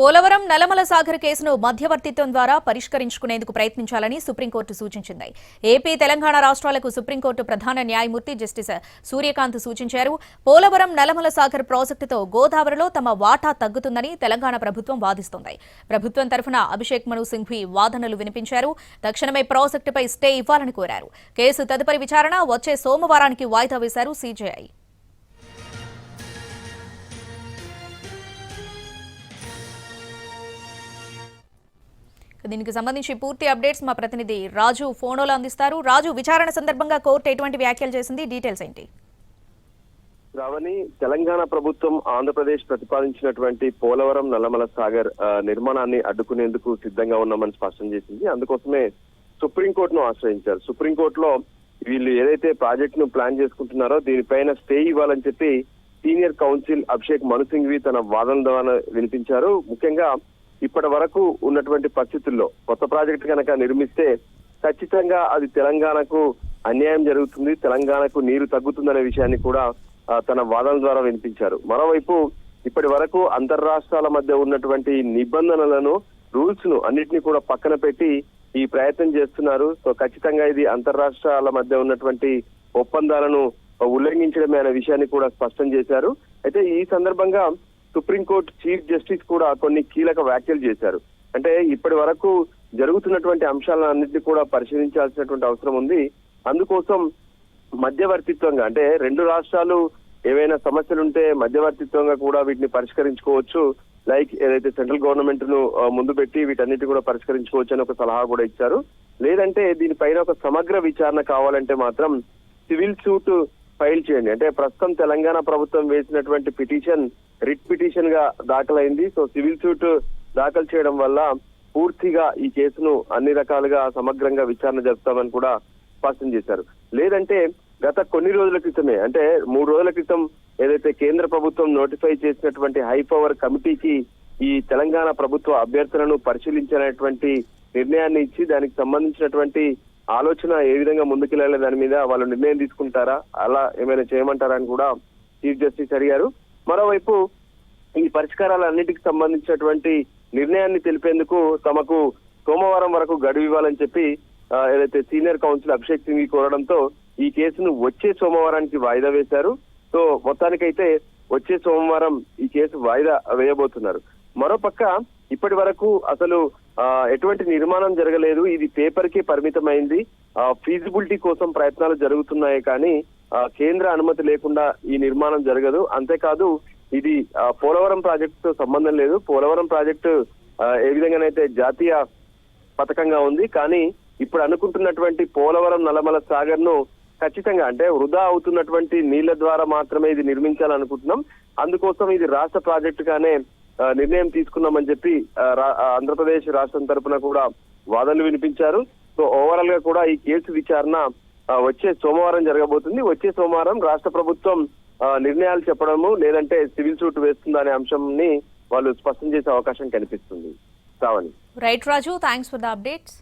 పోలవరం నల్లమల సాగర్ కేసును మధ్యవర్తిత్వం ద్వారా పరిష్కరించుకునేందుకు ప్రయత్నించాలని సుప్రీంకోర్టు సూచించింది. ఏపీ, తెలంగాణ రాష్ట్రాలకు సుప్రీంకోర్టు ప్రధాన న్యాయమూర్తి జస్టిస్ సూర్యకాంత్ సూచించారు. పోలవరం నల్లమల సాగర్ ప్రాజెక్టుతో గోదావరిలో తమ వాటా తగ్గుతుందని తెలంగాణ ప్రభుత్వం వాదిస్తోంది. ప్రభుత్వం తరఫున అభిషేక్ మను సింఘ్వి వాదనలు వినిపించారు. తక్షణమే ప్రాజెక్టుపై స్టే ఇవ్వాలని కోరారు. కేసు తదుపరి విచారణ వచ్చే సోమవారానికి వాయిదా వేశారు సీజేఐ. దీనికి సంబంధించి పూర్తి అప్డేట్స్ మా ప్రతినిధి రాజు ఫోన్లో అందిస్తారు. రాజు, విచారణ సందర్భంగా కోర్టు ఎటువంటి వ్యాఖ్యలు చేసింది, డీటెయిల్స్ ఏంటి? రావణి, తెలంగాణ ప్రభుత్వం ఆంధ్రప్రదేశ్ ప్రతిపాదించినటువంటి పోలవరం నల్లమల సాగర్ నిర్మాణాన్ని అడ్డుకునేందుకు సిద్ధంగా ఉన్నామని స్పష్టం చేసింది. అందుకోసమే సుప్రీంకోర్టును ఆశ్రయించారు. సుప్రీంకోర్టులో వీళ్ళు ఏదైతే ప్రాజెక్ట్ ను ప్లాన్ చేసుకుంటున్నారో దీనిపైన స్టే ఇవ్వాలని చెప్పి సీనియర్ కౌన్సిల్ అభిషేక్ మను సింఘ్వి తన వాదన ద్వారా వినిపించారు. ముఖ్యంగా ఇప్పటి వరకు ఉన్నటువంటి పరిస్థితుల్లో కొత్త ప్రాజెక్టు కనుక నిర్మిస్తే ఖచ్చితంగా అది తెలంగాణకు అన్యాయం జరుగుతుంది, తెలంగాణకు నీరు తగ్గుతుందనే విషయాన్ని కూడా తన వాదన ద్వారా వినిపించారు. మరోవైపు ఇప్పటి వరకు అంతర్రాష్ట్రాల మధ్య ఉన్నటువంటి నిబంధనలను, రూల్స్ ను అన్నిటినీ కూడా పక్కన పెట్టి ఈ ప్రయత్నం చేస్తున్నారు. సో ఖచ్చితంగా ఇది అంతర్రాష్ట్రాల మధ్య ఉన్నటువంటి ఒప్పందాలను ఉల్లంఘించడమే అనే విషయాన్ని కూడా స్పష్టం చేశారు. అయితే ఈ సందర్భంగా సుప్రీంకోర్టు చీఫ్ జస్టిస్ కూడా కొన్ని కీలక వ్యాఖ్యలు చేశారు. అంటే ఇప్పటి వరకు జరుగుతున్నటువంటి అంశాలన్నింటినీ కూడా పరిశీలించాల్సినటువంటి అవసరం ఉంది. అందుకోసం మధ్యవర్తిత్వంగా, అంటే రెండు రాష్ట్రాలు ఏవైనా సమస్యలుంటే మధ్యవర్తిత్వంగా కూడా వీటిని పరిష్కరించుకోవచ్చు. లైక్ ఏదైతే సెంట్రల్ గవర్నమెంట్ ను ముందు పెట్టి వీటన్నిటి కూడా పరిష్కరించుకోవచ్చు అని ఒక సలహా కూడా ఇచ్చారు. లేదంటే దీనిపైన ఒక సమగ్ర విచారణ కావాలంటే మాత్రం సివిల్ సూట్ ఫైల్ చేయండి. అంటే ప్రస్తుతం తెలంగాణ ప్రభుత్వం వేసినటువంటి పిటిషన్ రిట్ పిటిషన్ గా దాఖలైంది. సో సివిల్ సూట్ దాఖలు చేయడం వల్ల పూర్తిగా ఈ కేసును అన్ని రకాలుగా సమగ్రంగా విచారణ జరుపుతామని కూడా స్పష్టం చేశారు. లేదంటే గత కొన్ని రోజుల క్రితమే, అంటే 3 రోజుల క్రితం ఏదైతే కేంద్ర ప్రభుత్వం నోటిఫై చేసినటువంటి హై పవర్ కమిటీకి ఈ తెలంగాణ ప్రభుత్వ అభ్యర్థులను పరిశీలించినటువంటి నిర్ణయాన్ని ఇచ్చి దానికి సంబంధించినటువంటి ఆలోచన ఏ విధంగా ముందుకెళ్లాలి దాని మీద వాళ్ళు నిర్ణయం తీసుకుంటారా, అలా ఏమైనా చేయమంటారా అని కూడా చీఫ్ జస్టిస్ అడిగారు. మరోవైపు ఈ పరిష్కారాలన్నిటికి సంబంధించినటువంటి నిర్ణయాన్ని తెలిపేందుకు తమకు సోమవారం వరకు గడువు ఇవ్వాలని చెప్పి ఏదైతే సీనియర్ కౌన్సిల్ అభిషేక్ సింఘ్వి కోరడంతో ఈ కేసును వచ్చే సోమవారానికి వాయిదా వేశారు. సో మొత్తానికైతే వచ్చే సోమవారం ఈ కేసు వాయిదా వేయబోతున్నారు. మరోపక్క ఇప్పటి వరకు అసలు ఎటువంటి నిర్మాణం జరగలేదు, ఇది పేపర్ కి పరిమితమైంది. ఫీజిబిలిటీ కోసం ప్రయత్నాలు జరుగుతున్నాయి కానీ కేంద్ర అనుమతి లేకుండా ఈ నిర్మాణం జరగదు. అంతేకాదు ఇది పోలవరం ప్రాజెక్టుతో సంబంధం లేదు. పోలవరం ప్రాజెక్టు ఏ విధంగానైతే జాతీయ పథకంగా ఉంది, కానీ ఇప్పుడు అనుకుంటున్నటువంటి పోలవరం నల్లమల సాగర్ ను ఖచ్చితంగా, అంటే వృధా అవుతున్నటువంటి నీళ్ల ద్వారా మాత్రమే ఇది నిర్మించాలనుకుంటున్నాం. అందుకోసం ఇది రాష్ట్ర ప్రాజెక్టుగానే నిర్ణయం తీసుకున్నామని చెప్పి ఆంధ్రప్రదేశ్ రాష్ట్రం తరఫున కూడా వాదనలు వినిపించారు. సో ఓవరాల్ గా కూడా ఈ కేసు విచారణ వచ్చే సోమవారం జరగబోతుంది. వచ్చే సోమవారం రాష్ట్ర ప్రభుత్వం నిర్ణయాలు చెప్పడము లేదంటే సివిల్ సూట్ వేస్తుందా అనే అంశంని వాళ్ళు స్పష్టం చేసే అవకాశం కనిపిస్తుంది. Right Raju, thanks for the updates.